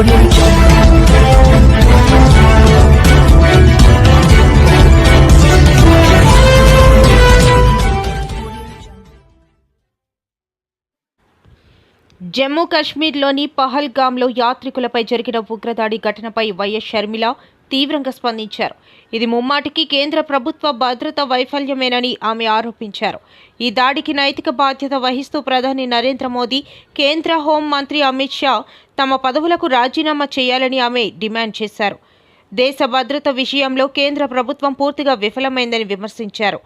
జమ్మూ కాశ్మీర్లోని పహల్గామ్లో యాత్రికులపై జరిగిన ఉగ్రదాడి ఘటనపై వైఎస్ షర్మిల తీవ్రంగా స్పందించారు. ఇది ముమ్మాటికి కేంద్ర ప్రభుత్వ భద్రతా వైఫల్యమేనని ఆమె ఆరోపించారు. ఈ దాడికి నైతిక బాధ్యత వహిస్తూ ప్రధాని నరేంద్ర మోదీ, కేంద్ర హోం మంత్రి అమిత్ షా తమ పదవులకు రాజీనామా చేయాలని ఆమె డిమాండ్ చేశారు. దేశ భద్రత విషయంలో కేంద్ర ప్రభుత్వం పూర్తిగా విఫలమైందని విమర్శించారు.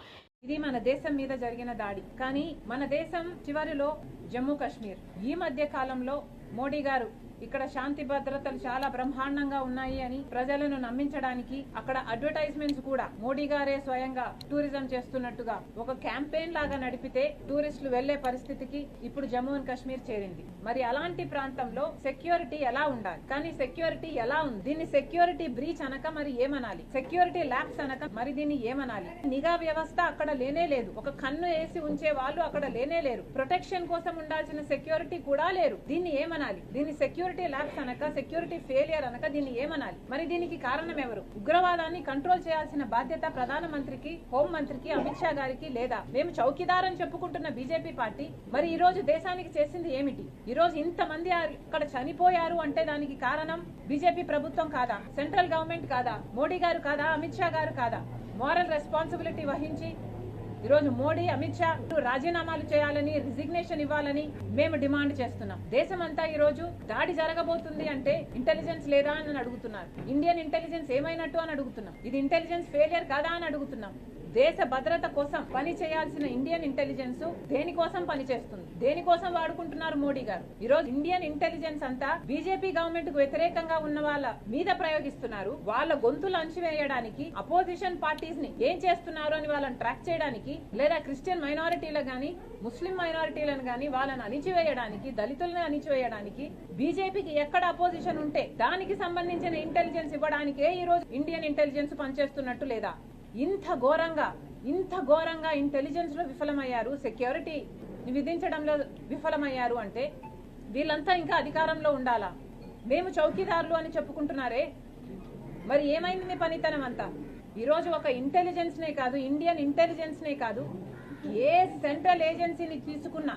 ఇది మన దేశం మీద జరిగిన దాడి. కానీ మన దేశం చివరిలో జమ్మూ కాశ్మీర్. ఈ మధ్య కాలంలో మోడీ గారు ఇక్కడ శాంతి భద్రతలు చాలా బ్రహ్మాండంగా ఉన్నాయి అని ప్రజలను నమ్మించడానికి అక్కడ అడ్వర్టైజ్మెంట్స్ కూడా మోడీ గారే స్వయంగా టూరిజం చేస్తున్నట్టుగా ఒక క్యాంపెయిన్ లాగా నడిపితే టూరిస్టులు వెళ్లే పరిస్థితికి ఇప్పుడు జమ్మూ అండ్ కాశ్మీర్ చేరింది. మరి అలాంటి ప్రాంతంలో సెక్యూరిటీ ఎలా ఉండాలి? కానీ సెక్యూరిటీ ఎలా ఉంది? దీన్ని సెక్యూరిటీ బ్రీచ్ అనక మరి ఏమనాలి? సెక్యూరిటీ ల్యాప్స్ అనక మరి దీన్ని ఏమనాలి? నిఘా వ్యవస్థ అక్కడ లేనే లేదు. ఒక కన్ను వేసి ఉంచే వాళ్ళు అక్కడ లేనే లేరు. ప్రొటెక్షన్ కోసం ఉండాల్సిన సెక్యూరిటీ కూడా లేరు. దీన్ని ఏమనాలి? దీన్ని సెక్యూరిటీ ల్యాబ్స్ అనక, సెక్యూరిటీ ఫెయిలియర్ అనక దీన్ని ఏమనాలి? మరి దీనికి కారణం ఎవరు? ఉగ్రవాదాన్ని కంట్రోల్ చేయాల్సిన బాధ్యత ప్రధానమంత్రికి, హోం మంత్రికి, అమిత్ షా గారికి లేదా? మేము చౌకీదార్ అని చెప్పుకుంటున్న బీజేపీ పార్టీ మరి ఈ రోజు దేశానికి చేసింది ఏమిటి? ఈ రోజు ఇంతమంది అక్కడ చనిపోయారు అంటే దానికి కారణం బీజేపీ ప్రభుత్వం కాదా? సెంట్రల్ గవర్నమెంట్ కాదా? మోడీ గారు కాదా? అమిత్ షా గారు కాదా? మోరల్ రెస్పాన్సిబిలిటీ వహించి ఈరోజు మోడీ, అమిత్ షా రాజీనామాలు చేయాలని, రిజిగ్నేషన్ ఇవ్వాలని మేము డిమాండ్ చేస్తున్నాం. దేశమంతా ఈ రోజు దాడి జరగబోతుంది అంటే ఇంటెలిజెన్స్ లేదా అని అడుగుతున్నారు. ఇండియన్ ఇంటెలిజెన్స్ ఏమైనట్టు అని అడుగుతున్నాం. ఇది ఇంటెలిజెన్స్ ఫెయిలియర్ కాదా అని అడుగుతున్నాం. దేశ భద్రత కోసం పని చేయాల్సిన ఇండియన్ ఇంటెలిజెన్స్ దేనికోసం పనిచేస్తుంది? దేనికోసం వాడుకుంటున్నారు మోడీ గారు? ఈ రోజు ఇండియన్ ఇంటెలిజెన్స్ అంతా బీజేపీ గవర్నమెంట్ కు వ్యతిరేకంగా ఉన్న వాళ్ళ మీద ప్రయోగిస్తున్నారు. వాళ్ళ గొంతులు అణచివేయడానికి, అపోజిషన్ పార్టీస్ ని ఏం చేస్తున్నారు అని వాళ్ళని ట్రాక్ చేయడానికి, లేదా క్రిస్టియన్ మైనారిటీలకు గానీ, ముస్లిం మైనారిటీలను గానీ వాళ్ళని అణిచివేయడానికి, దళితులను అణిచివేయడానికి బీజేపీకి ఎక్కడ అపోజిషన్ ఉంటే దానికి సంబంధించిన ఇంటెలిజెన్స్ ఇవ్వడానికే ఈ రోజు ఇండియన్ ఇంటెలిజెన్స్ పనిచేస్తున్నట్టు లేదా? ఇంత ఘోరంగా ఇంటెలిజెన్స్ లో విఫలమయ్యారు, సెక్యూరిటీ విధించడంలో విఫలమయ్యారు అంటే వీళ్ళంతా ఇంకా అధికారంలో ఉండాలా? మేము చౌకీదారులు అని చెప్పుకుంటున్నారే, మరి ఏమైంది మీ పనితనం అంతా? ఈరోజు ఒక ఇంటెలిజెన్స్ నే కాదు, ఇండియన్ ఇంటెలిజెన్స్ నే కాదు, ఏ సెంట్రల్ ఏజెన్సీని తీసుకున్నా,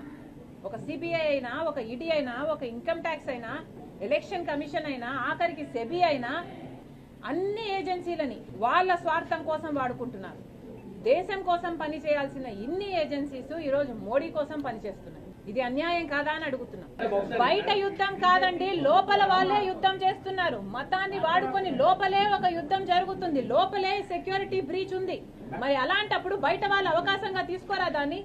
ఒక సిబిఐ అయినా, ఒక ఈడీ అయినా, ఒక ఇన్కమ్ ట్యాక్స్ అయినా, ఎలక్షన్ కమిషన్ అయినా, ఆఖరికి సెబీ అయినా, అన్ని ఏజెన్సీలని వాళ్ళ స్వార్థం కోసం వాడుకుంటున్నారు. దేశం కోసం పని చేయాల్సిన ఇన్ని ఏజెన్సీస్ ఈ రోజు మోడీ కోసం పనిచేస్తున్నాయి. ఇది అన్యాయం కాదా అని అడుగుతున్నాం. బయట యుద్ధం కాదండి, లోపల వాళ్ళే యుద్ధం చేస్తున్నారు. మతాన్ని వాడుకొని లోపలే ఒక యుద్ధం జరుగుతుంది, లోపలే సెక్యూరిటీ బ్రీచ్ ఉంది. మరి అలాంటప్పుడు బయట వాళ్ళ అవకాశంగా తీసుకోరా దాన్ని?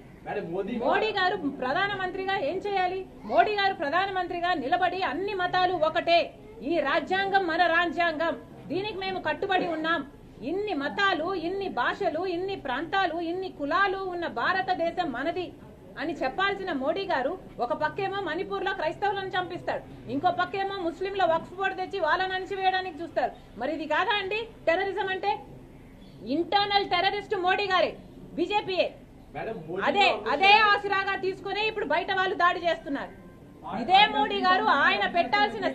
మోడీ గారు ప్రధానమంత్రిగా ఏం చేయాలి? మోడీ గారు ప్రధానమంత్రిగా నిలబడి అన్ని మతాలు ఒకటే, ఈ రాజ్యాంగం మన రాజ్యాంగం, దీనికి మేము కట్టుబడి ఉన్నాం, ఇన్ని మతాలు, ఇన్ని భాషలు, ఇన్ని ప్రాంతాలు, ఇన్ని కులాలు ఉన్న భారతదేశం మనది అని చెప్పాల్సిన మోడీ గారు ఒక పక్కేమో మణిపూర్ లో క్రైస్తవులను చంపిస్తాడు, ఇంకో పక్కేమో ముస్లింల వక్ఫ్ బోర్డు తెచ్చి వాళ్ళని అణిచివేయడానికి చూస్తారు. మరి ఇది కాదా అండి టెర్రరిజం అంటే? ఇంటర్నల్ టెర్రరిస్ట్ మోడీ గారే, బీజేపీయే. అదే ఆసరాగా తీసుకుని ఇప్పుడు బయట వాళ్ళు దాడి చేస్తున్నారు. ఇదే మోడీ గారు ఆయన పెట్టాల్సిన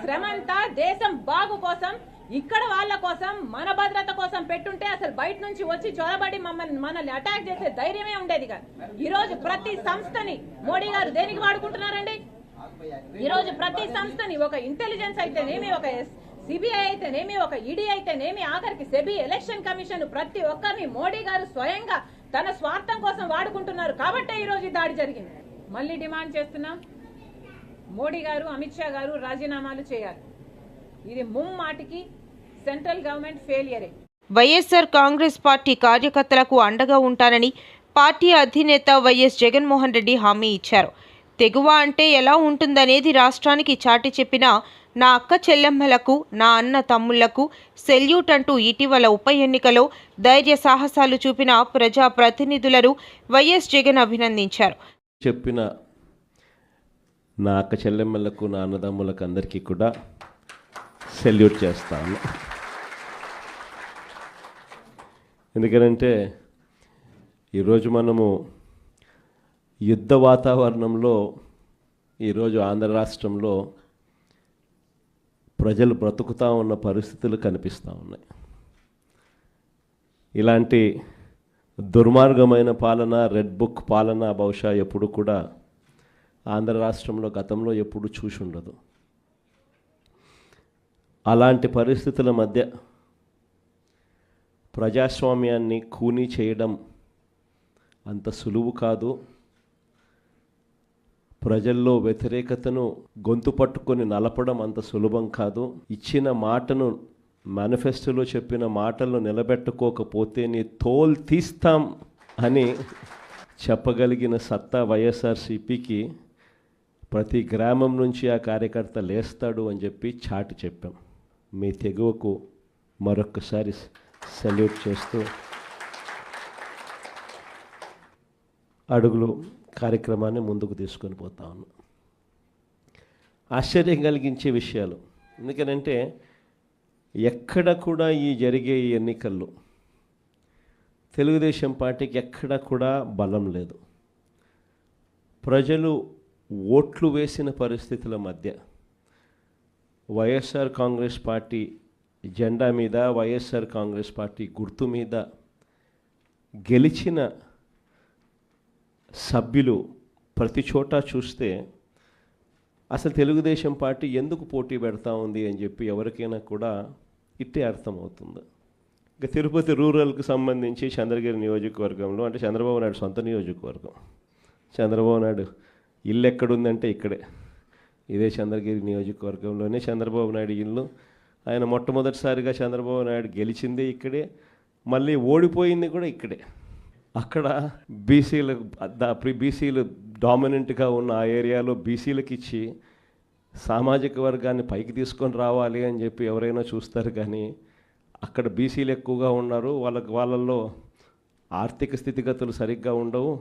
శ్రమంతా దేశం బాగు కోసం, ఇక్కడ వాళ్ళ కోసం, మన భద్రత కోసం పెట్టుంటే అసలు బయట నుంచి వచ్చి చొరబడి మనల్ని అటాక్ చేసే ధైర్యమే ఉండేది కాదు. ఈ రోజు ప్రతి సంస్థని మోడీ గారు దేనికి వాడుకుంటున్నారండి? ఈ రోజు ప్రతి సంస్థని, ఒక ఇంటెలిజెన్స్ అయితేనేమి, ఒక సిబిఐ అయితేనేమి, ఒక ఈడీ అయితేనేమి, ఆఖరికి సెబీ, ఎలక్షన్ కమిషన్, ప్రతి ఒక్కరిని మోడీ గారు స్వయంగా తన స్వార్థం కోసం వాడుకుంటున్నారు. కాబట్టే ఈ రోజు దాడి జరిగింది. మళ్ళీ డిమాండ్ చేస్తున్నాం, మోడీ గారు, అమిత్ షా గారు రాజీనామాలు చేయాలి. ఇది ముమ్మాటికి సెంట్రల్ గవర్నమెంట్ ఫెయిలియరే. వైఎస్ఆర్ కాంగ్రెస్ పార్టీ కార్యకర్తలకు అండగా ఉంటానని పార్టీ అధినేత వైఎస్ జగన్మోహన్ రెడ్డి హామీ ఇచ్చారు. తెగువ అంటే ఎలా ఉంటుందనేది రాష్ట్రానికి చాటి చెప్పిన నా అక్క చెల్లెమ్మలకు, నా అన్న తమ్ముళ్లకు సెల్యూట్ అంటూ ఇటీవల ఉప ఎన్నికలో ధైర్య సాహసాలు చూపిన ప్రజా ప్రతినిధులను వైఎస్ జగన్ అభినందించారు. చెప్పిన నా అక్క చెల్లెమ్మలకు, నా అన్నదమ్ములకు అందరికీ కూడా సెల్యూట్ చేస్తాను. ఎందుకంటే ఈరోజు మనము యుద్ధ వాతావరణంలో ఈరోజు ఆంధ్ర రాష్ట్రంలో ప్రజలు బ్రతుకుతూ ఉన్న పరిస్థితులు కనిపిస్తూ ఉన్నాయి. ఇలాంటి దుర్మార్గమైన పాలన, రెడ్ బుక్ పాలన బహుశా ఎప్పుడు కూడా ఆంధ్ర రాష్ట్రంలో గతంలో ఎప్పుడు చూసి ఉండదు. అలాంటి పరిస్థితుల మధ్య ప్రజాస్వామ్యాన్ని కూనీ చేయడం అంత సులువు కాదు. ప్రజల్లో వ్యతిరేకతను గొంతు పట్టుకొని నలపడం అంత సులభం కాదు. ఇచ్చిన మాటను, మేనిఫెస్టోలో చెప్పిన మాటలను నిలబెట్టుకోకపోతే నీ తోలు తీస్తాం అని చెప్పగలిగిన సత్తా వైఎస్ఆర్సీపీకి ప్రతి గ్రామం నుంచి ఆ కార్యకర్త లేస్తాడు అని చెప్పి చాటి చెప్పాం. మీ తెగువకు మరొక్కసారి సెల్యూట్ చేస్తూ అడుగులు కార్యక్రమాన్ని ముందుకు తీసుకొని పోతా ఉన్నాం. ఆశ్చర్యం కలిగించే విషయాలు, ఎందుకనంటే ఎక్కడ కూడా ఈ జరిగే ఈ ఎన్నికల్లో తెలుగుదేశం పార్టీకి ఎక్కడ కూడా బలం లేదు. ప్రజలు ఓట్లు వేసిన పరిస్థితుల మధ్య వైఎస్ఆర్ కాంగ్రెస్ పార్టీ జెండా మీద, వైఎస్ఆర్ కాంగ్రెస్ పార్టీ గుర్తు మీద గెలిచిన సభ్యులు ప్రతి చోట చూస్తే అసలు తెలుగుదేశం పార్టీ ఎందుకు పోటీ పెడతా ఉంది అని చెప్పి ఎవరికైనా కూడా ఇట్టే అర్థమవుతుంది. ఇక తిరుపతి రూరల్కి సంబంధించి చంద్రగిరి నియోజకవర్గంలో, అంటే చంద్రబాబు నాయుడు సొంత నియోజకవర్గం, చంద్రబాబు నాయుడు ఇల్లు ఎక్కడుందంటే ఇక్కడే, ఇదే చంద్రగిరి నియోజకవర్గంలోనే చంద్రబాబు నాయుడు ఇల్లు. ఆయన మొట్టమొదటిసారిగా చంద్రబాబు నాయుడు గెలిచిందే ఇక్కడే, మళ్ళీ ఓడిపోయింది కూడా ఇక్కడే. అక్కడ బీసీలు డామినెంట్గా ఉన్న ఆ ఏరియాలో బీసీలకు ఇచ్చి సామాజిక వర్గాన్ని పైకి తీసుకొని రావాలి అని చెప్పి ఎవరైనా చూస్తారు, కానీ అక్కడ బీసీలు ఎక్కువగా ఉన్నారు, వాళ్ళల్లో ఆర్థిక స్థితిగతులు సరిగ్గా ఉండవు.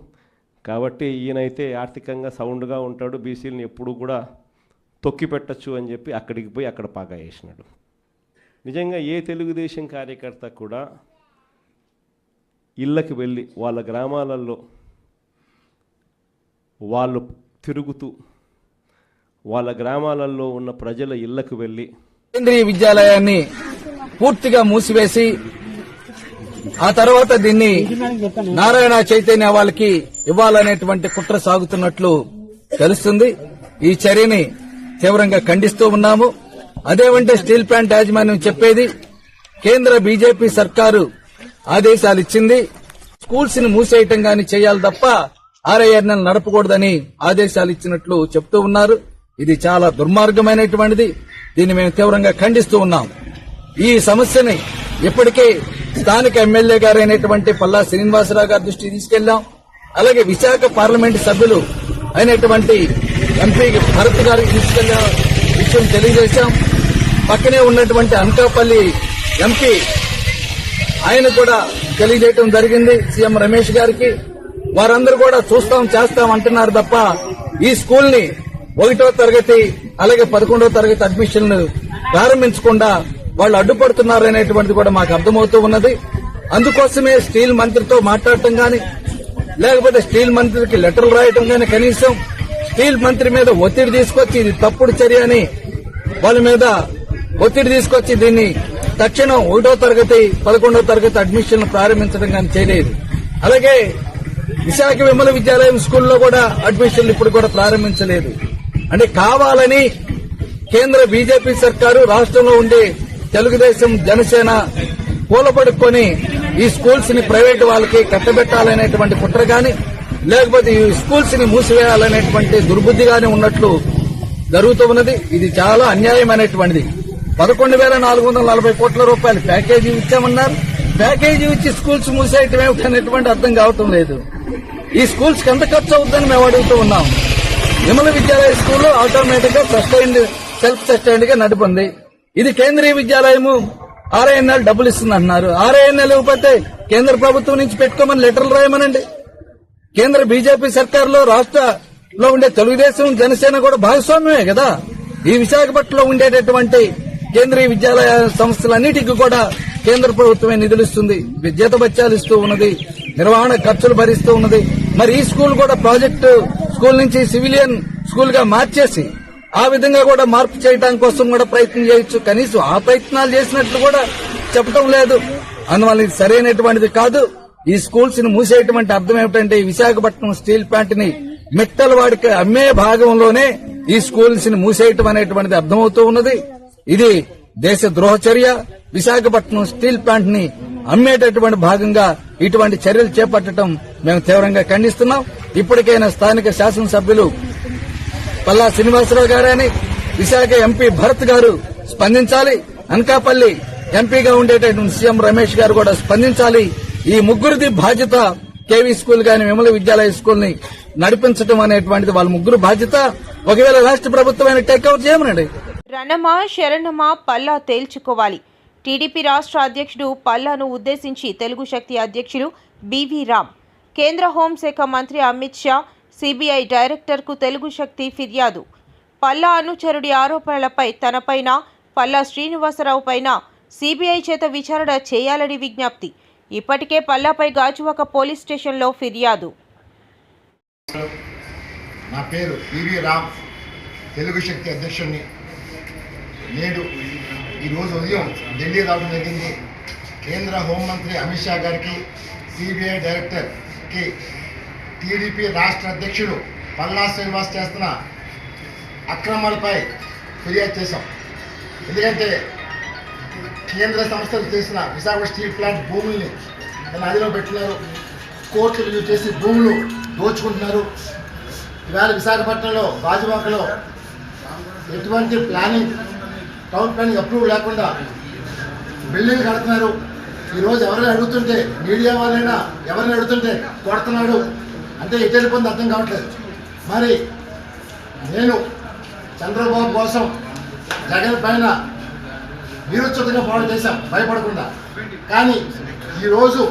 కాబట్టి ఈయనైతే ఆర్థికంగా సౌండ్గా ఉంటాడు, బీసీలను ఎప్పుడు కూడా తొక్కి పెట్టచ్చు అని చెప్పి అక్కడికి పోయి అక్కడ పాగా వేసినాడు. నిజంగా ఏ తెలుగుదేశం కార్యకర్త కూడా ఇళ్ళకి వెళ్ళి వాళ్ళ గ్రామాలలో వాళ్ళు తిరుగుతూ వాళ్ళ గ్రామాలలో ఉన్న ప్రజల ఇళ్లకు వెళ్ళి కేంద్రీయ విద్యాలయాన్ని పూర్తిగా మూసివేసి ఆ తర్వాత దీన్ని నారాయణ చైతన్య వాళ్ళకి ఇవ్వాలనేటువంటి కుట్ర సాగుతున్నట్లు తెలుస్తుంది. ఈ చర్యని తీవ్రంగా ఖండిస్తూ ఉన్నాము. అదేమంటే స్టీల్ ప్లాంట్ యాజమాన్యం చెప్పేది, కేంద్ర బీజేపీ సర్కారు ఆదేశాలు ఇచ్చింది, స్కూల్స్ ని మూసేయటం గాని చేయాలి తప్ప ఆర్ఐఆర్ఎన్ నడపకూడదని ఆదేశాలు ఇచ్చినట్లు చెప్తూ ఉన్నారు. ఇది చాలా దుర్మార్గమైనటువంటిది. దీన్ని మేము తీవ్రంగా ఖండిస్తూ ఉన్నాం. ఈ సమస్యని ఇప్పటికే స్థానిక ఎమ్మెల్యే గారైనటువంటి పల్లా శ్రీనివాసరావు గారి దృష్టికి తీసుకెళ్లాం. అలాగే విశాఖ పార్లమెంటు సభ్యులు అయినటువంటి ఎంపీ భరత్ గారికి తీసుకెళ్లిన విషయం తెలియజేశాం. పక్కనే ఉన్నటువంటి అనకాపల్లి ఎంపీ ఆయన కూడా తెలియజేయడం జరిగింది సీఎం రమేష్ గారికి. వారందరూ కూడా చూస్తాం చేస్తాం అంటున్నారు తప్ప ఈ స్కూల్ ని 1వ తరగతి అలాగే 11వ తరగతి అడ్మిషన్లు ప్రారంభించకుండా వాళ్ళు అడ్డుపడుతున్నారు అనేటువంటిది కూడా మాకు అర్థమవుతూ ఉన్నది. అందుకోసమే స్టీల్ మంత్రితో మాట్లాడటం గాని, లేకపోతే స్టీల్ మంత్రికి లెటర్లు రాయటం గాని, కనీసం స్టీల్ మంత్రి మీద ఒత్తిడి తీసుకొచ్చి ఇది తప్పుడు చర్య అని వాళ్ళ మీద ఒత్తిడి తీసుకొచ్చి దీన్ని తక్షణం 1వ తరగతి 11వ తరగతి అడ్మిషన్లు ప్రారంభించడం కానీ చేయలేదు. అలాగే విశాఖ విమల విద్యాలయం స్కూల్లో కూడా అడ్మిషన్లు ఇప్పుడు కూడా ప్రారంభించలేదు. అంటే కావాలని కేంద్ర బీజేపీ సర్కారు రాష్ట్రంలో ఉండే తెలుగుదేశం జనసేన కూలబడుకొని ఈ స్కూల్స్ ని ప్రైవేటు వాళ్ళకి కట్టబెట్టాలనేటువంటి కుట్ర గాని, లేకపోతే ఈ స్కూల్స్ ని మూసివేయాలనేటువంటి దుర్బుద్ధి గాని ఉన్నట్లు జరుగుతూ ఉన్నది. ఇది చాలా అన్యాయమైనటువంటిది. 11,440 కోట్ల రూపాయలు ప్యాకేజీ ఇచ్చామన్నారు. ప్యాకేజీ ఇచ్చి స్కూల్స్ మూసేయటం ఏమిటనేటువంటి అర్థం కావటం లేదు. ఈ స్కూల్స్ కి ఎంత ఖర్చు అవుతుందని మేము అడుగుతూ ఉన్నాం. విమల విద్యాలయ స్కూల్ ఆటోమేటిక్ గా సస్టైన్డ్ సెల్ఫ్ సస్టైన్డ్ గా నడుపుంది. ఇది కేంద్రీయ విద్యాలయము ఆర్ఐఎన్ఎల్ డబ్బులు ఇస్తుంది అంటున్నారు. ఆర్ఐఎన్ఎల్ ఇవ్వకపోతే కేంద్ర ప్రభుత్వం నుంచి పెట్టుకోమని లెటర్లు రాయమనండి. కేంద్ర బీజేపీ సర్కారులో రాష్ట్రంలో ఉండే తెలుగుదేశం జనసేన కూడా భాగస్వామ్యమే కదా. ఈ విశాఖపట్నంలో ఉండేటటువంటి కేంద్రీయ విద్యాలయ సంస్థలన్నిటికీ కూడా కేంద్ర ప్రభుత్వమే నిధులు ఇస్తుంది, జీతభత్యాలు ఇస్తూ ఉన్నది, నిర్వహణ ఖర్చులు భరిస్తూ ఉన్నది. మరి ఈ స్కూల్ కూడా ప్రాజెక్టు స్కూల్ నుంచి సివిలియన్ స్కూల్ గా మార్చేసి ఆ విధంగా కూడా మార్పు చేయడం కోసం కూడా ప్రయత్నం చేయొచ్చు. కనీసం ఆ ప్రయత్నాలు చేసినట్లు కూడా చెప్పడం లేదు. అందువల్ల ఇది సరైనటువంటిది కాదు. ఈ స్కూల్స్ ని మూసేటువంటి అర్థం ఏమిటంటే ఈ విశాఖపట్నం స్టీల్ ప్లాంట్ ని మెట్టల వాడికి అమ్మే భాగంలోనే ఈ స్కూల్స్ ని మూసేయటం అనేటువంటిది అర్థమవుతూ ఉన్నది. ఇది దేశ ద్రోహ చర్య. విశాఖపట్నం స్టీల్ ప్లాంట్ ని అమ్మేటటువంటి భాగంగా ఇటువంటి చర్యలు చేపట్టడం మేము తీవ్రంగా ఖండిస్తున్నాం. ఇప్పటికైనా స్థానిక శాసనసభ్యులు పల్లా శ్రీనివాసరావు గారని విశాఖ ఎంపీ భరత్ గారు స్పందించాలి. అనకాపల్లి ఎంపీగా ఉండేటటువంటి సీఎం రమేష్ గారు కూడా స్పందించాలి. ఈ ముగ్గురిది బాధ్యత. కేవీ స్కూల్ గాని విమల విద్యాలయ స్కూల్ ని నడిపించడం అనేటువంటిది వాళ్ళ ముగ్గురు బాధ్యత. ఒకవేళ రాష్ట్ర ప్రభుత్వం టేక్అవుట్ చేయమనండి. రణమా శరణమా పల్లా తేల్చుకోవాలి. టీడీపీ రాష్ట్ర అధ్యక్షుడు పల్లాను ఉద్దేశించి తెలుగు శక్తి అధ్యక్షులు బివి రామ్, కేంద్ర హోంశాఖ మంత్రి అమిత్ షా, సిబిఐ డైరెక్టర్కు తెలుగు శక్తి ఫిర్యాదు. పల్లా అనుచరుడి ఆరోపణలపై తనపైన, పల్లా శ్రీనివాసరావు పైన సిబిఐ చేత విచారణ చేయాలని విజ్ఞప్తి. ఇప్పటికే పల్లాపై గాజువాక పోలీస్ స్టేషన్లో ఫిర్యాదు. నా పేరు బివి రామ్, తెలుగు శక్తి అధ్యక్షుడిని. నేడు ఈరోజు ఉదయం ఢిల్లీ రావడం జరిగింది. కేంద్ర హోంమంత్రి అమిత్ షా గారికి, సిబిఐ డైరెక్టర్కి టీడీపీ రాష్ట్ర అధ్యక్షుడు పల్లా శ్రీనివాస్ చేస్తున్న అక్రమాలపై ఫిర్యాదు చేశాం. ఎందుకంటే కేంద్ర సంస్థలు చేసిన విశాఖ స్టీల్ ప్లాంట్ భూముల్ని తన అదిలో పెట్టినారు. కోర్టులు రివ్యూ చేసి భూములు దోచుకుంటున్నారు. ఇవాళ విశాఖపట్నంలో గాజువాకలో ఎటువంటి ప్లానింగ్, టౌన్ ప్లానింగ్ అప్రూవ్ లేకుండా బిల్డింగ్ కడుతున్నారు. ఈరోజు ఎవరైనా అడుగుతుంటే, మీడియా వాళ్ళైనా ఎవరైనా అడుగుతుంటే కొడుతున్నాడు. అంటే ఎటు వెళ్ళిపోయింది అర్థం కావట్లేదు. మరి నేను చంద్రబాబు కోసం జగన్ పైన వీరోచితంగా పోరాటం చేశాం భయపడకుండా. కానీ ఈరోజు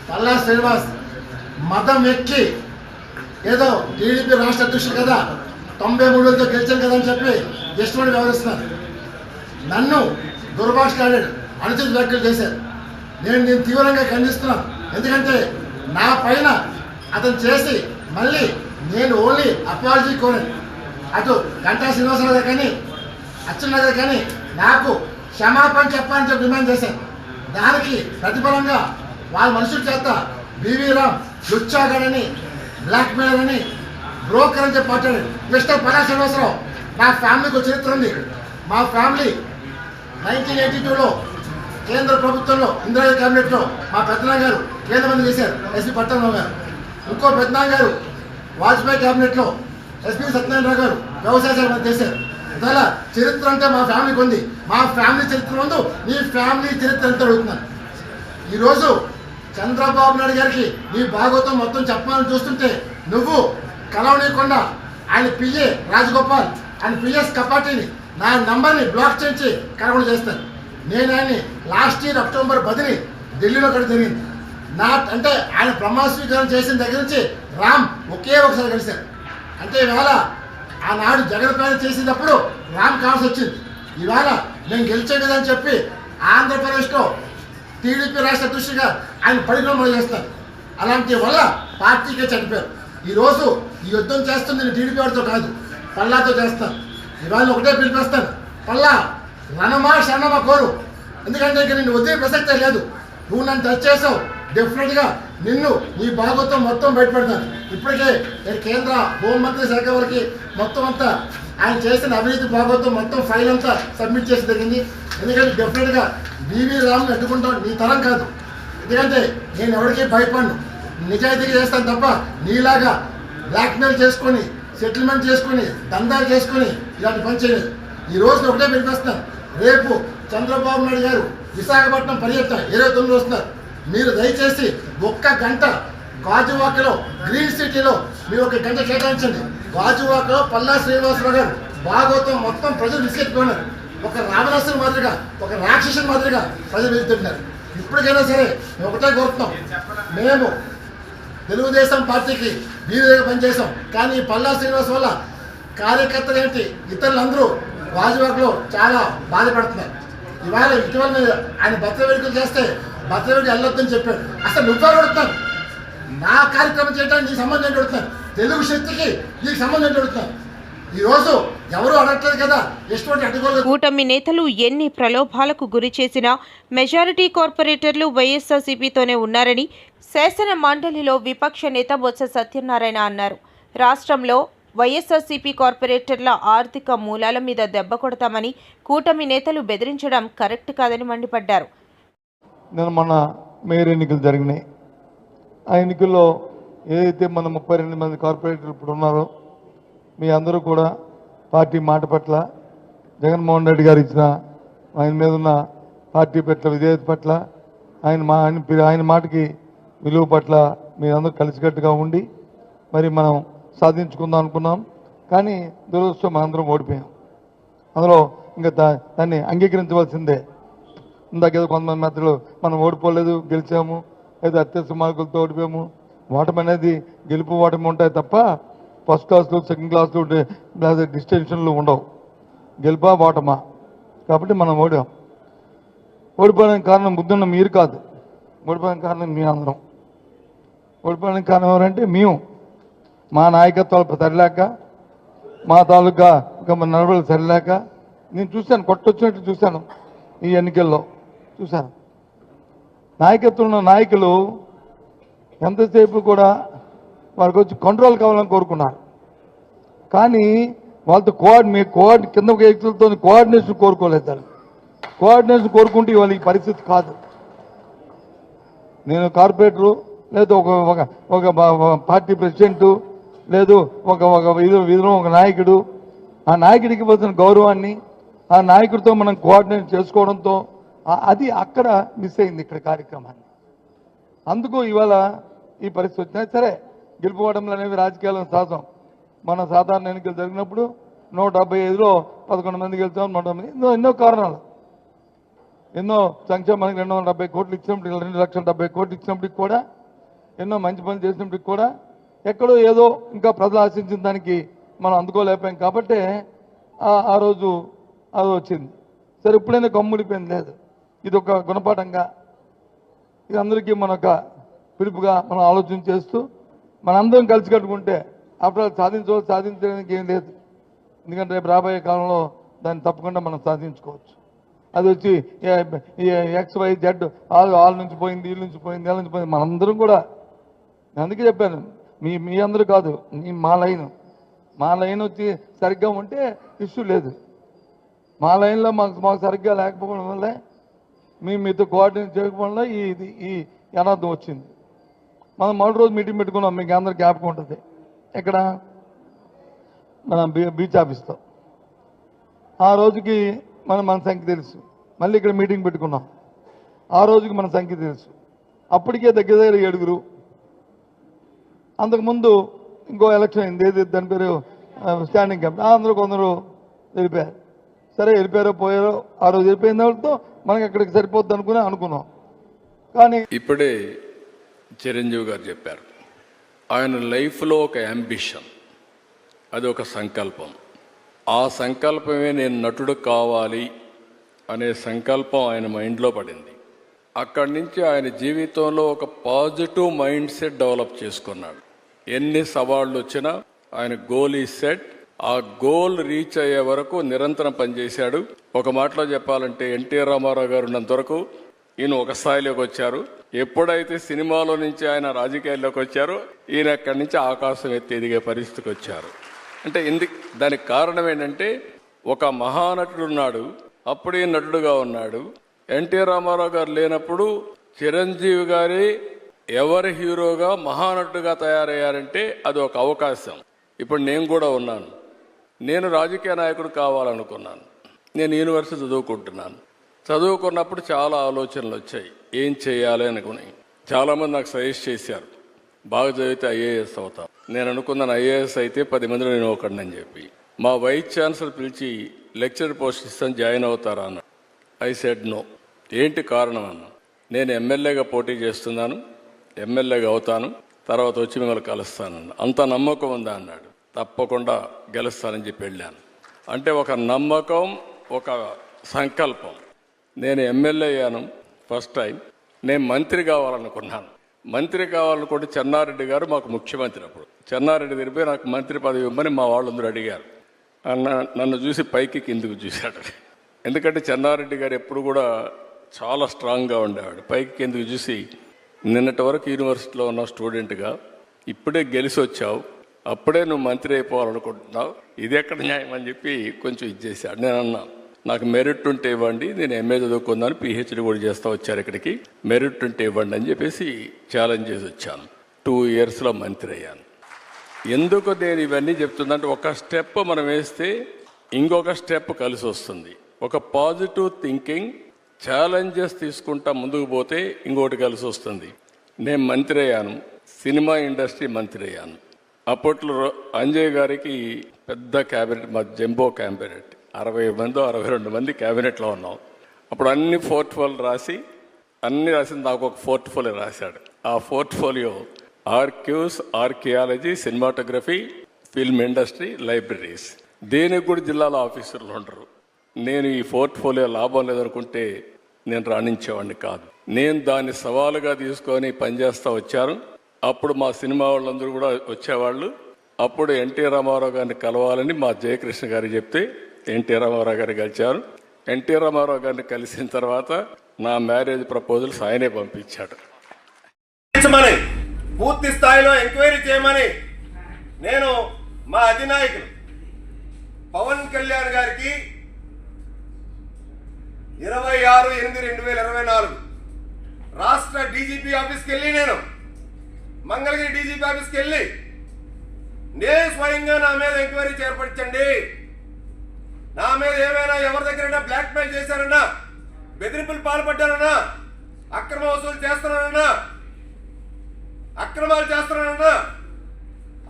పల్లా శ్రీనివాస్ మతం ఎక్కి ఏదో టీడీపీ రాష్ట్ర అధ్యక్షుడు కదా, 93 గెలిచాను కదా అని చెప్పి ఇష్టపడి వ్యవహరిస్తున్నారు. నన్ను దుర్భాషలాడాడు, అనుచిత వ్యాఖ్యలు చేశారు. నేను తీవ్రంగా ఖండిస్తున్నాను. ఎందుకంటే నా పైన అతను చేసి మళ్ళీ నేను ఓన్లీ అపాలజీ కోరాను. అటు గంటా శ్రీనివాసరావు గారు కానీ అచ్చెన్నాయుడు గారు కానీ నాకు క్షమాపణ చెప్పాలని చెప్పి డిమాండ్ చేశాను. దానికి ప్రతిఫలంగా వాళ్ళ మనుషుల చేత బివి రామ్ లుచ్చాగాడని, బ్లాక్మెయిలర్ అని, బ్రోకర్ అని చెప్పి మాట్లాడాడు. మిస్టర్ పల్లా శ్రీనివాసరావు, నా ఫ్యామిలీకి ఒక చరిత్ర ఉంది. మా ఫ్యామిలీ 1982లో కేంద్ర ప్రభుత్వంలో ఇందిరాగాంధీ క్యాబినెట్లో మా పెద్దనాన్న గారు కేంద్ర మంత్రి చేశారు, ఎస్పీ పట్టాభి గారు. ఇంకో పెద్దనాన్న గారు వాజ్పేయి క్యాబినెట్లో ఎస్పీ సత్యనారాయణ గారు వ్యవసాయ శాఖ మంత్రి చేశారు. ఇలా చరిత్ర అంటే మా ఫ్యామిలీకి ఉంది. మా ఫ్యామిలీ చరిత్ర ముందు నీ ఫ్యామిలీ చరిత్ర ఎంత అడుగుతున్నాను. ఈరోజు చంద్రబాబు నాయుడు గారికి నీ భాగవతం మొత్తం చెప్పాలని చూస్తుంటే నువ్వు కలవనీయకుండా ఆయన పిఏ రాజగోపాల్, ఆయన పిఎస్ కపాటిని నా నంబర్ని బ్లాక్ చేయించి కలవడం చేస్తాను. నేను ఆయన్ని లాస్ట్ ఇయర్ అక్టోబర్ 10ని ఢిల్లీలో కూడా జరిగింది. అంటే ఆయన ప్రమాణ స్వీకారం చేసిన దగ్గర నుంచి రామ్ ఒకే ఒకసారి కలిశారు. అంటే ఇవాళ ఆనాడు జగన్ పైన చేసినప్పుడు రామ్ కావాల్సి వచ్చింది. ఇవాళ నేను గెలిచేదని చెప్పి ఆంధ్రప్రదేశ్లో టీడీపీ రాష్ట్ర అధ్యక్షుడిగా ఆయన పరిగణన చేస్తారు. అలాంటి వల్ల పార్టీకే చనిపోయారు. ఈరోజు ఈ యుద్ధం చేస్తుంది నేను టీడీపీ వాడితో కాదు, పల్లాతో చేస్తాను. ఇవాళ ఒకటే పిలిపిస్తాను, పల్లా రణమా శరణమా కోరు. ఎందుకంటే ఇక నిన్ను వదిలే ప్రసక్తే లేదు. నువ్వు నన్ను టచ్ చేసావు, డెఫినెట్గా నిన్ను నీ భాగవతం మొత్తం బయటపెడతాను. ఇప్పటికే నేను కేంద్ర హోంమంత్రి శాఖ వారికి మొత్తం అంతా ఆయన చేసిన అవినీతి భాగవతం మొత్తం ఫైల్ అంతా సబ్మిట్ చేసి జరిగింది. ఎందుకంటే డెఫినెట్గా బివి రామ్ని అడ్డుకుంటాం నీ తరం కాదు. ఎందుకంటే నేను ఎవరికీ భయపడను, నిజాయితీగా చేస్తాను తప్ప నీలాగా బ్లాక్మెయిల్ చేసుకొని, సెటిల్మెంట్ చేసుకొని, దందాలు చేసుకొని ఇలాంటి పని చేయలేదు. ఈ రోజున ఒకటే పిలిపిస్తాను, రేపు చంద్రబాబు నాయుడు గారు విశాఖపట్నం పర్యటన 29 వస్తున్నారు. మీరు దయచేసి 1 గంట గాజువాకలో గ్రీన్ సిటీలో మీరు 1 గంట కేటాయించండి. గాజువాకలో పల్లా శ్రీనివాసరావు గారు భాగవతం మొత్తం ప్రజలు విసిగెత్తుకున్నారు. ఒక రావణాసుని మాదిరిగా, ఒక రాక్షసుని మాదిరిగా ప్రజలు వెళ్తున్నారు. ఇప్పటికైనా సరే మేము ఒకటే కోరుతున్నాం, మేము తెలుగుదేశం పార్టీకి వీరుగా పనిచేసాం. కానీ పల్లా శ్రీనివాస్ వల్ల కార్యకర్తలు ఏంటి ఇతరులందరూ గాజువాకలో చాలా బాధపడుతున్నారు. ఇవాళ ఇటీవల ఆయన భద్ర వేడుకలు చేస్తే భద్ర వేడుక వెళ్ళొద్దని చెప్పాడు. అసలు నువ్వే అడుగుతున్నాను, నా కార్యక్రమం చేయడానికి నీకు సంబంధం ఏంటి అడుగుతున్నాను, తెలుగు శక్తికి నీకు సంబంధం ఏంటి అడుగుతున్నాను. ఈరోజు ఎవరు అడగట్లేదు కదా, ఎటువంటి అడ్డుకోలేదు. కూటమి నేతలు ఎన్ని ప్రలోభాలకు గురి చేసినా మెజారిటీ కార్పొరేటర్లు వైఎస్ఆర్సీపీతోనే ఉన్నారని శాసన మండలిలో విపక్ష నేత బొత్స సత్యనారాయణ అన్నారు. రాష్ట్రంలో వైఎస్ఆర్సీపీ కార్పొరేటర్ల ఆర్థిక మూలాల మీద దెబ్బ కొడతామని కూటమి నేతలు బెదిరించడం కరెక్ట్ కాదని మండిపడ్డారు. నేను మొన్న మేయర్ ఎన్నికలు జరిగినాయి. ఆ ఎన్నికల్లో ఏదైతే మన 32 మంది కార్పొరేటర్లు ఇప్పుడు ఉన్నారో మీ అందరూ కూడా పార్టీ మాట పట్ల, జగన్మోహన్ రెడ్డి గారు ఇచ్చిన ఆయన మీద ఉన్న పార్టీ పట్ల విధేయత పట్ల, ఆయన మాటకి విలువ పట్ల మీరందరూ కలిసికట్టుగా ఉండి మరి మనం సాధించుకుందాం అనుకున్నాం. కానీ దురదృష్టం మనందరం ఓడిపోయాం. అందులో ఇంకా దాన్ని అంగీకరించవలసిందే. ఇందాకేదో కొంతమంది మిత్రులు మనం ఓడిపోలేదు, గెలిచాము, ఏదో అత్యవసర మార్కులతో ఓడిపోయాము. ఓటమి అనేది గెలుపు ఓటమి ఉంటాయి తప్ప ఫస్ట్ క్లాస్లు, సెకండ్ క్లాస్లు లేదా డిస్టింక్షన్లు ఉండవు. గెలుపా ఓటమా. కాబట్టి మనం ఓడిపోవడానికి కారణం బుద్ధున్న మీరు కాదు, ఓడిపోవడానికి కారణం మీ అందరం. ఓడిపోవడానికి కారణం ఎవరంటే మేము. మా నాయకత్వాలు సరిలేక, మా తాలూకా నడవలు సరిలేక నేను చూశాను, కొట్టొచ్చినట్టు చూశాను. ఈ ఎన్నికల్లో చూశాను నాయకత్వం ఉన్న నాయకులు ఎంతసేపు కూడా వారికి వచ్చి కంట్రోల్ కావాలని కోరుకున్నారు. కానీ వాళ్ళతో కింద వ్యక్తులతో కోఆర్డినేషన్ కోరుకోలేదు. కోఆర్డినేషన్ కోరుకుంటే వాళ్ళ ఈ పరిస్థితి కాదు. నేను కార్పొరేటరు, లేదు ఒక పార్టీ ప్రెసిడెంటు, లేదు వీధిలో ఒక నాయకుడు, ఆ నాయకుడికి ఇవ్వాల్సిన గౌరవాన్ని ఆ నాయకుడితో మనం కోఆర్డినేట్ చేసుకోవడంతో అది అక్కడ మిస్ అయింది ఇక్కడ కార్యక్రమాన్ని. అందుకు ఇవాళ ఈ పరిస్థితి వచ్చినా సరే గెలుపుకోవడంలో అనేవి రాజకీయాలను సహజం. మన సాధారణ ఎన్నికలు జరిగినప్పుడు 175లో 11 మంది గెలిచాం, 100 ఎన్నో కారణాలు, ఎన్నో సంక్షేమానికి 270 కోట్లు ఇచ్చినప్పటికి, 2,70,000 కోట్లు ఇచ్చినప్పటికి కూడా, ఎన్నో మంచి పనులు చేసినప్పటికి కూడా ఎక్కడో ఏదో ఇంకా ప్రజలు ఆశించిన దానికి మనం అందుకోలేకపోయాం. కాబట్టి ఆ రోజు అది వచ్చింది. సరే ఇప్పుడైనా గమ్ముడిపోయింది లేదు. ఇది ఒక గుణపాఠంగా, ఇది అందరికీ మనొక పిలుపుగా మనం ఆలోచన చేస్తూ మనందరం కలిసి కట్టుకుంటే అప్పుడు సాధించడానికి ఏం లేదు. ఎందుకంటే రేపు రాబోయే కాలంలో దాన్ని తప్పకుండా మనం సాధించుకోవచ్చు. అది వచ్చి XYZ వాళ్ళ నుంచి పోయింది, వీళ్ళ నుంచి పోయింది, వీళ్ళ నుంచి పోయింది, మనందరం కూడా. అందుకే చెప్పాను, మీ అందరూ కాదు, మా లైన్ వచ్చి సరిగ్గా ఉంటే ఇష్యూ లేదు. మా లైన్లో మాకు సరిగ్గా లేకపోవడం వల్లే, మీతో కోఆర్డినేట్ చేయకపోవడం వల్ల ఈ అనార్థం వచ్చింది. మనం మొదటి రోజు మీటింగ్ పెట్టుకున్నాం, మీకు అందరికి జ్ఞాపకం ఉంటుంది. ఎక్కడ మన బీచ్ ఆఫీస్తో. ఆ రోజుకి మన సంఖ్య తెలుసు. మళ్ళీ ఇక్కడ మీటింగ్ పెట్టుకున్నాం, ఆ రోజుకి మన సంఖ్య తెలుసు. అప్పటికే దగ్గర 7. అంతకుముందు ఇంకో ఎలక్షన్ అయింది, ఏది దాని పేరు స్టాండింగ్ క్యాంప్. అందరూ కొందరు వెళ్ళిపోయారు. సరే వెళ్ళిపోయారో పోయారో, ఆ రోజు వెళ్ళిపోయిన వాళ్ళతో మనకి అక్కడికి సరిపోద్ది అనుకున్నాం. కానీ ఇప్పుడే చిరంజీవి గారు చెప్పారు, ఆయన లైఫ్లో ఒక యాంబిషన్, అది ఒక సంకల్పం. ఆ సంకల్పమే నేను నటుడు కావాలి అనే సంకల్పం ఆయన మైండ్లో పడింది. అక్కడి నుంచి ఆయన జీవితంలో ఒక పాజిటివ్ మైండ్ సెట్ డెవలప్ చేసుకున్నాడు. ఎన్ని సవాళ్ళు వచ్చినా ఆయన గోల్ ఈ సెట్. ఆ గోల్ రీచ్ అయ్యే వరకు నిరంతరం పనిచేశాడు. ఒక మాటలో చెప్పాలంటే ఎన్టీ రామారావు గారు ఉన్నంత వరకు ఈయన ఒక స్థాయిలోకి వచ్చారు. ఎప్పుడైతే సినిమాలో నుంచి ఆయన రాజకీయాల్లోకి వచ్చారో ఈయన అక్కడి నుంచి ఆకాశం ఎత్తి ఎదిగే పరిస్థితికి వచ్చారు. అంటే దానికి కారణం ఏంటంటే ఒక మహానటుడు ఉన్నాడు, అప్పుడే నటుడుగా ఉన్నాడు. ఎన్టీ రామారావు గారు లేనప్పుడు చిరంజీవి గారి ఎవరి హీరోగా మహానటుడుగా తయారయ్యారంటే అది ఒక అవకాశం. ఇప్పుడు నేను కూడా ఉన్నాను. నేను రాజకీయ నాయకుడు కావాలనుకున్నాను. నేను యూనివర్సిటీ చదువుకుంటున్నాను. చదువుకున్నప్పుడు చాలా ఆలోచనలు వచ్చాయి, ఏం చేయాలి అనుకుని. చాలామంది నాకు సజెస్ట్ చేశారు, బాగా చదివితే ఐఏఎస్ అవుతాం. నేను అనుకున్నాను ఐఏఎస్ అయితే 10 మందిలో నేను ఒకడిని అని చెప్పి. మా వైస్ ఛాన్సలర్ పిలిచి లెక్చరర్ పోస్ట్ ఇస్తాను, జాయిన్ అవుతారా అన్నాడు. I said no. ఏంటి కారణం అన్న, నేను ఎమ్మెల్యేగా పోటీ చేస్తున్నాను, ఎమ్మెల్యేగా అవుతాను, తర్వాత వచ్చి మిమ్మల్ని కలుస్తానన్న. అంత నమ్మకం ఉందా అన్నాడు. తప్పకుండా గెలుస్తానని చెప్పి వెళ్ళాను. అంటే ఒక నమ్మకం, ఒక సంకల్పం. నేను ఎమ్మెల్యే అయ్యాను ఫస్ట్ టైం. నేను మంత్రి కావాలనుకున్నాను. మంత్రి కావాలనుకుంటే చెన్నారెడ్డి గారు మాకు ముఖ్యమంత్రి. అప్పుడు చెన్నారెడ్డి దగ్గర నాకు మంత్రి పదవి ఇవ్వమని మా వాళ్ళందరూ అడిగారు. నన్ను చూసి పైకి కిందికి చూశాడు. ఎందుకంటే చెన్నారెడ్డి గారు ఎప్పుడు కూడా చాలా స్ట్రాంగ్గా ఉండేవాడు. పైకి కిందికి చూసి, నిన్నటి వరకు యూనివర్సిటీలో ఉన్న స్టూడెంట్గా ఇప్పుడే గెలిచి వచ్చావు, అప్పుడే నువ్వు మంత్రి అయిపోవాలనుకుంటున్నావు, ఇది ఎక్కడ న్యాయం అని చెప్పి కొంచెం ఇచ్చేసాడు. నేను అన్నా, నాకు మెరిట్ ఉంటే ఇవ్వండి, నేను ఎంఏ చదువుకుందాను, పిహెచ్డీ కూడా చేస్తూ వచ్చారు ఇక్కడికి, మెరిట్ ఉంటే ఇవ్వండి అని చెప్పేసి ఛాలెంజ్ చేసి వచ్చాను. 2 ఇయర్స్లో మంత్రి అయ్యాను. ఎందుకు నేను ఇవన్నీ చెప్తుందంటే, ఒక స్టెప్ మనం వేస్తే ఇంకొక స్టెప్ కలిసి వస్తుంది. ఒక పాజిటివ్ థింకింగ్, ఛాలెంజెస్ తీసుకుంటా ముందుకు పోతే ఇంకోటి కలిసి వస్తుంది. నేను మంత్రి అయ్యాను, సినిమా ఇండస్ట్రీ మంత్రి అయ్యాను. అప్పట్లో అంజయ్ గారికి పెద్ద క్యాబినెట్, మా జంబో క్యాబినెట్, 60 మంది 62 మంది క్యాబినెట్లో ఉన్నాం. అప్పుడు అన్ని పోర్ట్ఫోలియో రాసింది నాకు ఒక పోర్ట్ఫోలియో రాశాడు. ఆ పోర్ట్ఫోలియో ఆర్క్యూస్, archaeology, cinematography, film industry, libraries. దేనికి కూడా జిల్లాలో ఆఫీసర్లు ఉండరు. నేను ఈ పోర్ట్ఫోలియో లాభం లేదనుకుంటే నేను రాణించేవాడిని కాదు. నేను దాన్ని సవాలుగా తీసుకొని పనిచేస్తూ వచ్చాను. అప్పుడు మా సినిమా వాళ్ళందరూ కూడా వచ్చేవాళ్ళు. అప్పుడు ఎన్టీ రామారావు గారిని కలవాలని మా జయకృష్ణ గారు చెప్తే ఎన్టీ రామారావు గారు కలిశారు. ఎన్టీ రామారావు గారిని కలిసిన తర్వాత నా మ్యారేజ్ ప్రపోజల్స్ ఆయనే పంపించాడు. పూర్తి స్థాయిలో ఎంక్వైరీ చేయమని నేను మా అధినాయకులు పవన్ కళ్యాణ్ గారికి 26/8/2024 రాష్ట్ర డీజీపీ ఆఫీస్కి వెళ్ళి, నేను మంగళగిరి డీజీపీ ఆఫీస్కి వెళ్ళి, నేను స్వయంగా నా మీద ఎంక్వైరీ చేపట్టండి, నా మీద ఏమైనా ఎవరి దగ్గరైనా బ్లాక్మెయిల్ చేశారన్నా, బెదిరింపులు పాల్పడ్డారన్నా, అక్రమ వసూలు చేస్తున్నారన్నా, అక్రమాలు చేస్తున్నారన్నా,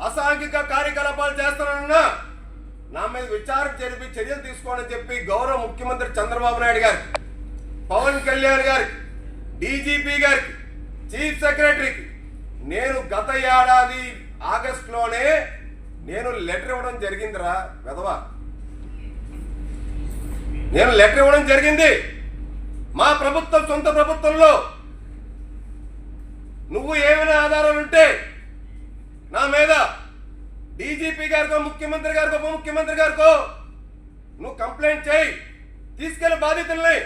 అసాంఘిక కార్యకలాపాలు చేస్తున్నారన్నా, నా మీద విచారణ జరిపి చర్యలు తీసుకోవాలని చెప్పి గౌరవ ముఖ్యమంత్రి చంద్రబాబు నాయుడు గారికి, పవన్ కళ్యాణ్ గారికి, డీజీపీ గారికి, చీఫ్ సెక్రటరీకి నేను గత ఏడాది ఆగస్టులోనే నేను లెటర్ ఇవ్వడం జరిగిందిరా వెధవా. నేను లెటర్ ఇవ్వడం జరిగింది. మా ప్రభుత్వం, సొంత ప్రభుత్వంలో నువ్వు ఏమైనా ఆధారాలు ఉంటే నా మీద డీజీపీ గారికో, ముఖ్యమంత్రి గారికో, ఉప ముఖ్యమంత్రి గారికో నువ్వు కంప్లైంట్ చేయి, తీసుకెళ్లి బాధితుల్ని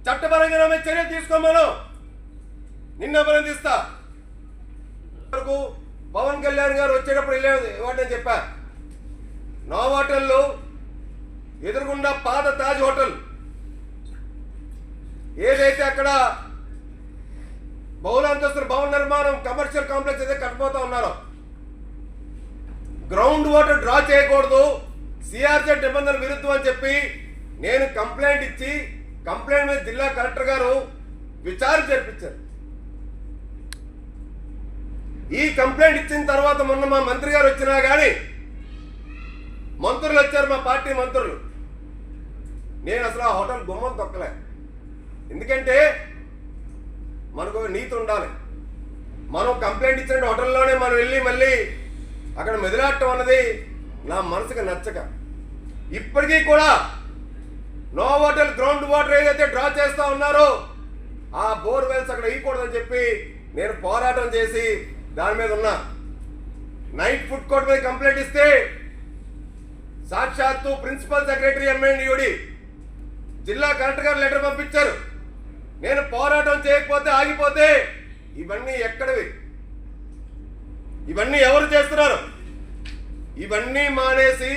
చట్టపరంగా నా మీద చర్యలు తీసుకోమను, నిన్ను అభినందిస్తా. పవన్ కళ్యాణ్ గారు వచ్చేటప్పుడు ఇవ్వండి చెప్పా. నోవాటల్లో ఎదురుగుండా పాత తాజ్ హోటల్ ఏదైతే అక్కడ బహుళాంతస్తుల భవన నిర్మాణం, కమర్షియల్ కాంప్లెక్స్ ఏదైతే కట్టబోతా ఉన్నారో, గ్రౌండ్ వాటర్ డ్రా చేయకూడదు, సిఆర్జెడ్ నిబంధనల విరుద్ధం అని చెప్పి నేను కంప్లైంట్ ఇచ్చి, కంప్లైంట్ మీద జిల్లా కలెక్టర్ గారు విచారణ జరిపించారు. ఈ కంప్లైంట్ ఇచ్చిన తర్వాత మొన్న మా మంత్రి గారు వచ్చినా కానీ, మంత్రులు వచ్చారు, మా పార్టీ మంత్రులు, నేను అసలు ఆ హోటల్ గుమ్మం తొక్కలే. ఎందుకంటే మనకు నీతి ఉండాలి. మనం కంప్లైంట్ ఇచ్చిన హోటల్లోనే మనం వెళ్ళి మళ్ళీ అక్కడ మెదిలాడటం అన్నది నా మనసుకు నచ్చక, ఇప్పటికీ కూడా నో హోటల్ గ్రౌండ్ వాటర్ ఏదైతే డ్రా చేస్తా ఉన్నారో ఆ బోర్వెల్స్ అక్కడ వేయకూడదని చెప్పి నేను పోరాటం చేసి దాని మీద ఉన్నా. నైట్ ఫుడ్ కోర్ట్ మీద కంప్లైంట్ ఇస్తే సాక్షాత్తు ప్రిన్సిపల్ సెక్రటరీ ఎంఎన్యూడి జిల్లా కలెక్టర్ గారు లెటర్ పంపించారు. నేను పోరాటం చేయకపోతే, ఆగిపోతే ఇవన్నీ ఎక్కడవి, ఇవన్నీ ఎవరు చేస్తున్నారు? ఇవన్నీ మానేసి